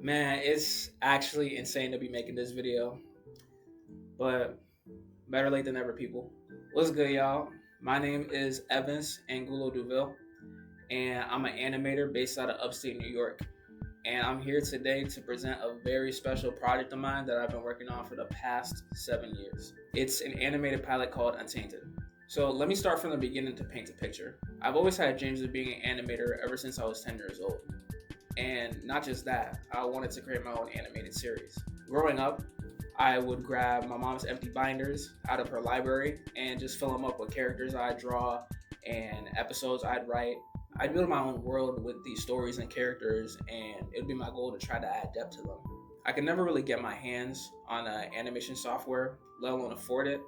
Man, it's actually insane to be making this video, but better late than never, people. What's good, y'all? My name is Evans Angulo Duville, and I'm an animator based out of upstate New York. And I'm here today to present a very special project of mine that I've been working on for the past 7 years. It's an animated pilot called Untainted. So let me start from the beginning to paint a picture. I've always had dreams of being an animator ever since I was 10 years old. And not just that, I wanted to create my own animated series. Growing up, I would grab my mom's empty binders out of her library and just fill them up with characters I'd draw and episodes I'd write. I'd build my own world with these stories and characters, and it would be my goal to try to add depth to them. I could never really get my hands on animation software, let alone afford it,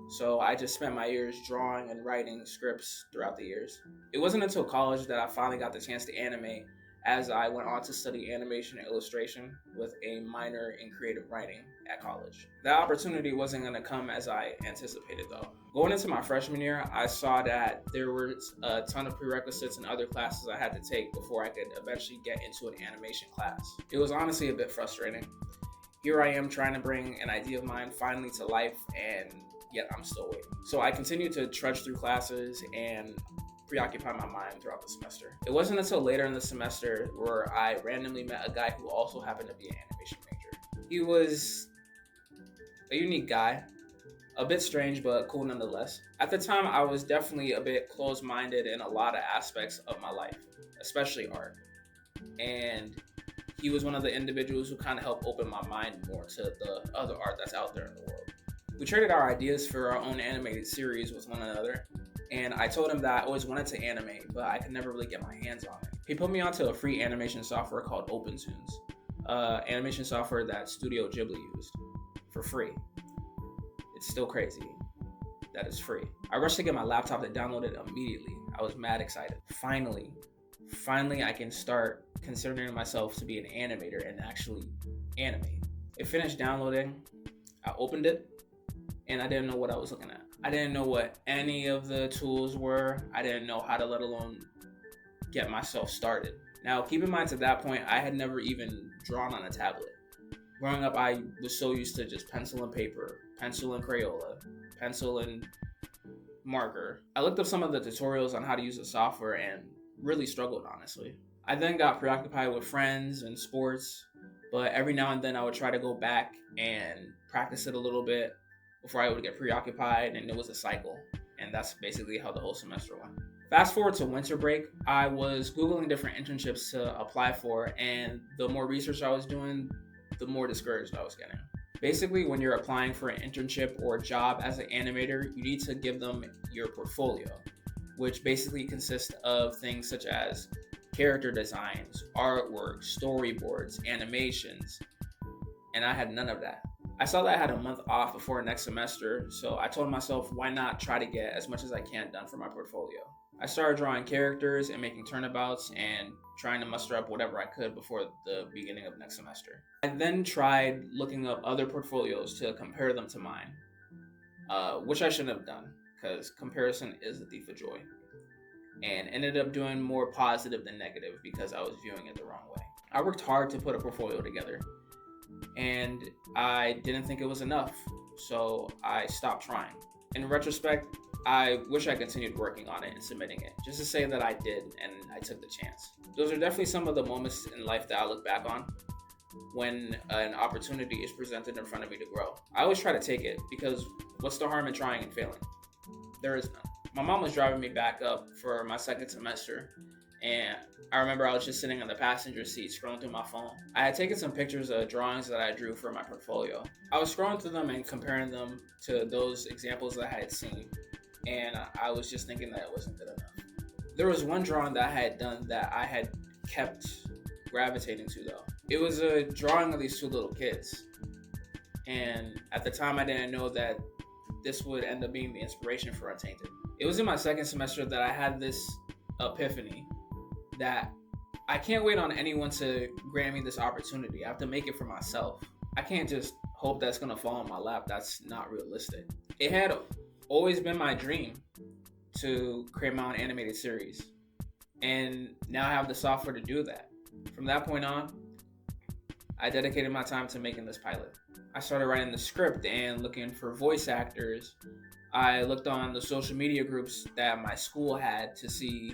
so I just spent my years drawing and writing scripts throughout the years. It wasn't until college that I finally got the chance to animate, as I went on to study animation and illustration with a minor in creative writing at college. That opportunity wasn't going to come as I anticipated, though. Going into my freshman year, I saw that there was a ton of prerequisites and other classes I had to take before I could eventually get into an animation class. It was honestly a bit frustrating. Here I am trying to bring an idea of mine finally to life, and yet I'm still waiting. So I continued to trudge through classes and preoccupy my mind throughout the semester. It wasn't until later in the semester where I randomly met a guy who also happened to be an animation major. He was a unique guy, a bit strange but cool nonetheless. At the time, I was definitely a bit closed-minded in a lot of aspects of my life, especially art. And he was one of the individuals who kind of helped open my mind more to the other art that's out there in the world. We traded our ideas for our own animated series with one another, and I told him that I always wanted to animate, but I could never really get my hands on it. He put me onto a free animation software called OpenTunes, animation software that Studio Ghibli used for free. It's still crazy that it's free. I rushed to get my laptop to download it immediately. I was mad excited. Finally, I can start considering myself to be an animator and actually animate. It finished downloading, I opened it, and I didn't know what I was looking at. I didn't know what any of the tools were. I didn't know how to let alone get myself started. Now, keep in mind, to that point, I had never even drawn on a tablet. Growing up, I was so used to just pencil and paper, pencil and Crayola, pencil and marker. I looked up some of the tutorials on how to use the software and really struggled, honestly. I then got preoccupied with friends and sports, but every now and then I would try to go back and practice it a little bit before I would get preoccupied, and it was a cycle. And that's basically how the whole semester went. Fast forward to winter break, I was Googling different internships to apply for, and the more research I was doing, the more discouraged I was getting. Basically, when you're applying for an internship or a job as an animator, you need to give them your portfolio, which basically consists of things such as character designs, artwork, storyboards, animations, and I had none of that. I saw that I had a month off before next semester, so I told myself, why not try to get as much as I can done for my portfolio. I started drawing characters and making turnabouts and trying to muster up whatever I could before the beginning of next semester. I then tried looking up other portfolios to compare them to mine, which I shouldn't have done, because comparison is the thief of joy, and ended up doing more positive than negative because I was viewing it the wrong way. I worked hard to put a portfolio together, and I didn't think it was enough, so I stopped trying. In retrospect, I wish I continued working on it and submitting it, just to say that I did and I took the chance. Those are definitely some of the moments in life that I look back on when an opportunity is presented in front of me to grow. I always try to take it, because what's the harm in trying and failing? There is none. My mom was driving me back up for my second semester, and I remember I was just sitting in the passenger seat scrolling through my phone. I had taken some pictures of drawings that I drew for my portfolio. I was scrolling through them and comparing them to those examples that I had seen, and I was just thinking that it wasn't good enough. There was one drawing that I had done that I had kept gravitating to, though. It was a drawing of these two little kids, and at the time I didn't know that this would end up being the inspiration for Untainted. It was in my second semester that I had this epiphany that I can't wait on anyone to grant me this opportunity. I have to make it for myself. I can't just hope that's gonna fall in my lap. That's not realistic. It had always been my dream to create my own animated series, and now I have the software to do that. From that point on, I dedicated my time to making this pilot. I started writing the script and looking for voice actors. I looked on the social media groups that my school had to see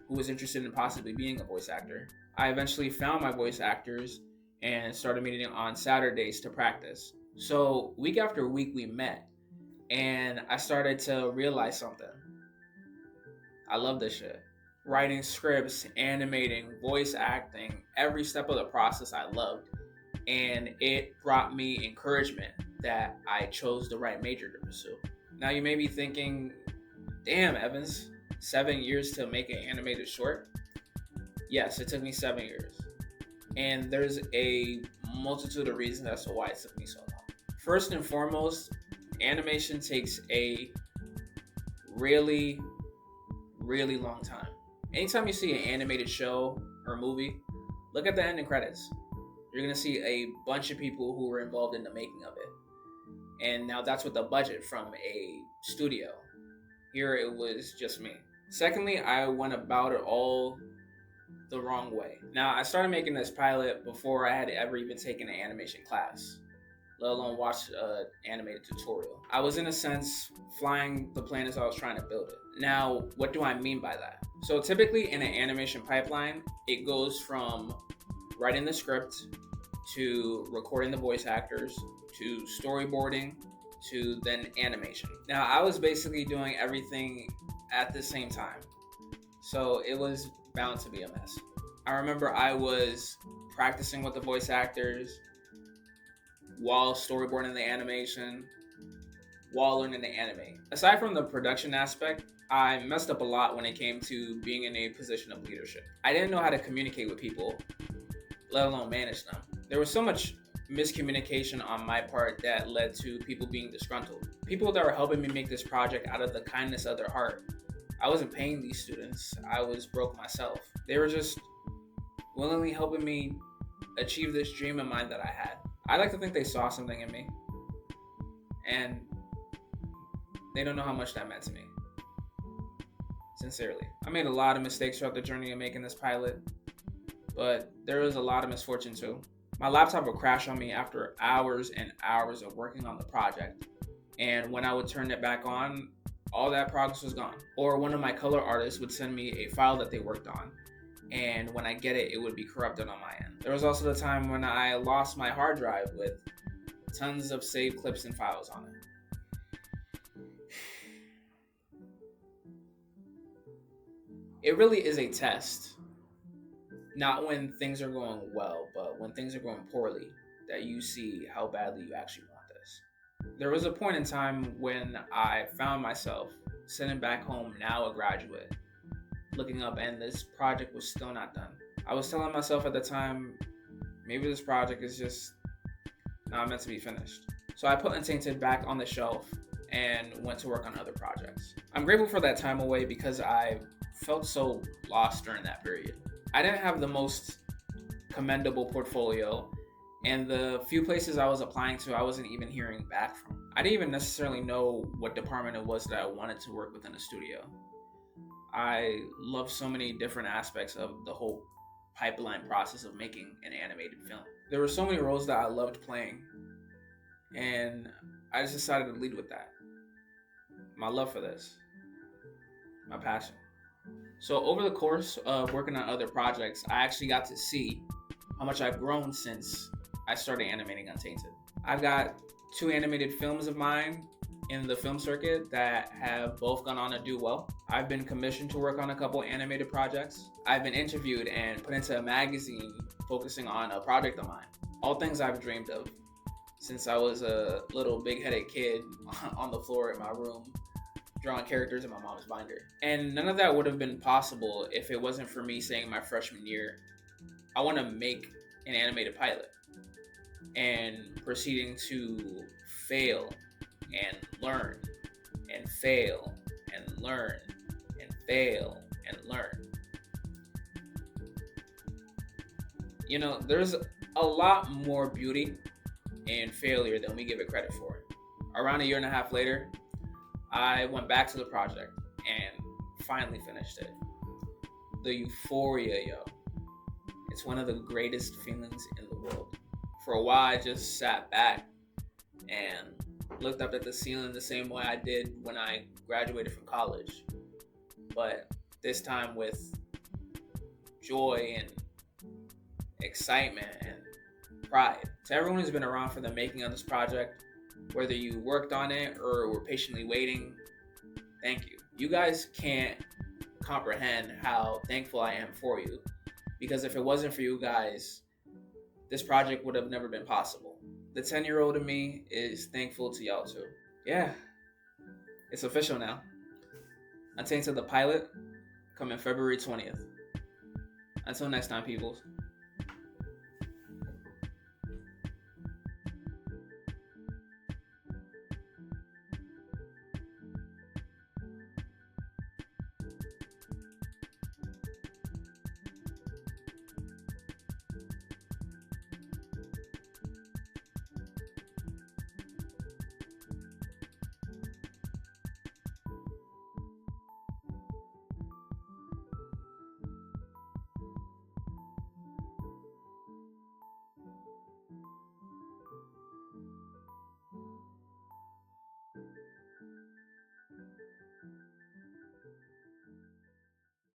who was interested in possibly being a voice actor. I eventually found my voice actors and started meeting on Saturdays to practice. So, week after week, we met, and I started to realize something. I love this shit. Writing scripts, animating, voice acting, every step of the process I loved. And it brought me encouragement that I chose the right major to pursue. Now you may be thinking, damn, Evans, 7 years to make an animated short? Yes, it took me 7 years. And there's a multitude of reasons as to why it took me so long. First and foremost, animation takes a really, really long time. Anytime you see an animated show or movie, look at the ending credits. You're going to see a bunch of people who were involved in the making of it. And now that's with a budget from a studio. Here it was just me. Secondly, I went about it all the wrong way. Now, I started making this pilot before I had ever even taken an animation class, let alone watched an animated tutorial. I was, in a sense, flying the plane as I was trying to build it. Now, what do I mean by that? So typically in an animation pipeline, it goes from writing the script to recording the voice actors to storyboarding to then animation. Now, I was basically doing everything at the same time, so it was bound to be a mess. I remember I was practicing with the voice actors while storyboarding the animation, while learning to animate. Aside from the production aspect, I messed up a lot when it came to being in a position of leadership. I didn't know how to communicate with people, let alone manage them. There was so much miscommunication on my part that led to people being disgruntled. People that were helping me make this project out of the kindness of their heart. I wasn't paying these students. I was broke myself. They were just willingly helping me achieve this dream of mine that I had. I like to think they saw something in me, and they don't know how much that meant to me. Sincerely. I made a lot of mistakes throughout the journey of making this pilot, but there was a lot of misfortune too. My laptop would crash on me after hours and hours of working on the project, and when I would turn it back on, all that progress was gone. Or one of my color artists would send me a file that they worked on, and when I get it, it would be corrupted on my end. There was also the time when I lost my hard drive with tons of saved clips and files on it. It really is a test, not when things are going well, but when things are going poorly, that you see how badly you actually want this. There was a point in time when I found myself sitting back home, now a graduate, looking up, and this project was still not done. I was telling myself at the time, maybe this project is just not meant to be finished. So I put Untainted back on the shelf and went to work on other projects. I'm grateful for that time away because I felt so lost during that period. I didn't have the most commendable portfolio, and the few places I was applying to, I wasn't even hearing back from. I didn't even necessarily know what department it was that I wanted to work within a studio. I love so many different aspects of the whole pipeline process of making an animated film. There were so many roles that I loved playing, and I just decided to lead with that. My love for this, my passion. So over the course of working on other projects, I actually got to see how much I've grown since I started animating Untainted. I've got 2 animated films of mine in the film circuit that have both gone on to do well. I've been commissioned to work on a couple animated projects. I've been interviewed and put into a magazine focusing on a project of mine. All things I've dreamed of since I was a little big-headed kid on the floor in my room, drawing characters in my mom's binder. And none of that would have been possible if it wasn't for me saying my freshman year, I want to make an animated pilot, and proceeding to fail and learn and fail and learn and fail and learn. You know, there's a lot more beauty in failure than we give it credit for. Around a year and a half later, I went back to the project and finally finished it. The euphoria, yo. It's one of the greatest feelings in the world. for a while, I just sat back and looked up at the ceiling the same way I did when I graduated from college. But this time with joy and excitement and pride. To everyone who's been around for the making of this project, whether you worked on it or were patiently waiting, thank you. You guys can't comprehend how thankful I am for you, because if it wasn't for you guys, this project would have never been possible. The 10-year-old in me is thankful to y'all too. Yeah, it's official now. Untainted the pilot coming February 20th. Until next time, peoples.